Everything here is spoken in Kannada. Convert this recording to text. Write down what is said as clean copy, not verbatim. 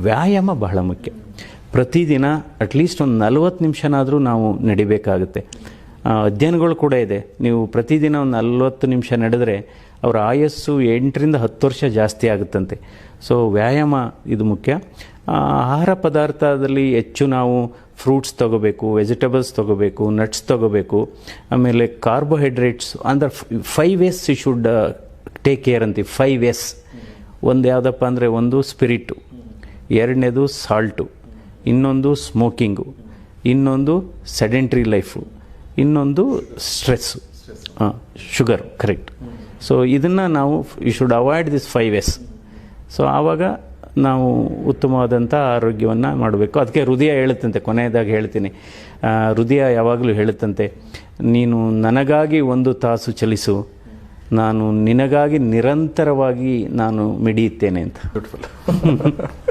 ವ್ಯಾಯಾಮ ಬಹಳ ಮುಖ್ಯ. ಪ್ರತಿದಿನ ಅಟ್ಲೀಸ್ಟ್ ಒಂದು 40 ನಿಮಿಷನಾದರೂ ನಾವು ನಡಿಬೇಕಾಗುತ್ತೆ. ಅಧ್ಯಯನಗಳು ಕೂಡ ಇದೆ, ನೀವು ಪ್ರತಿದಿನ ಒಂದು 40 ನಿಮಿಷ ನಡೆದರೆ ಅವರ ಆಯಸ್ಸು 8ರಿಂದ 10 ವರ್ಷ ಜಾಸ್ತಿ ಆಗುತ್ತಂತೆ. ಸೊ ವ್ಯಾಯಾಮ ಇದು ಮುಖ್ಯ. ಆಹಾರ ಪದಾರ್ಥದಲ್ಲಿ ಹೆಚ್ಚು ನಾವು ಫ್ರೂಟ್ಸ್ ತೊಗೋಬೇಕು, ವೆಜಿಟೇಬಲ್ಸ್ ತೊಗೋಬೇಕು, ನಟ್ಸ್ ತೊಗೋಬೇಕು. ಆಮೇಲೆ ಕಾರ್ಬೋಹೈಡ್ರೇಟ್ಸ್ ಅಂದರೆ 5 S you should take care ಅಂತೀವಿ. 5 S ಒಂದು ಯಾವುದಪ್ಪ ಅಂದರೆ, ಒಂದು ಸ್ಪಿರಿಟು, ಎರಡನೇದು ಸಾಲ್ಟು, ಇನ್ನೊಂದು ಸ್ಮೋಕಿಂಗು, ಇನ್ನೊಂದು ಸೆಡೆಂಟ್ರಿ ಲೈಫು, ಇನ್ನೊಂದು ಸ್ಟ್ರೆಸ್ಸು, ಶುಗರು. ಕರೆಕ್ಟ್. ಸೊ ಇದನ್ನು ನಾವು you should avoid this 5 S. So ಆವಾಗ ನಾವು ಉತ್ತಮವಾದಂಥ ಆರೋಗ್ಯವನ್ನು ಮಾಡಬೇಕು. ಅದಕ್ಕೆ ಹೃದಯ ಹೇಳುತ್ತಂತೆ, ಕೊನೆಯದಾಗಿ ಹೇಳ್ತೀನಿ, ಹೃದಯ ಯಾವಾಗಲೂ ಹೇಳುತ್ತಂತೆ, ನೀನು ನನಗಾಗಿ 1 ತಾಸು ಚಲಿಸು, ನಾನು ನಿನಗಾಗಿ ನಿರಂತರವಾಗಿ ನಾನು ಮಿಡಿಯುತ್ತೇನೆ ಅಂತ. ಬ್ಯೂಟಿಫುಲ್.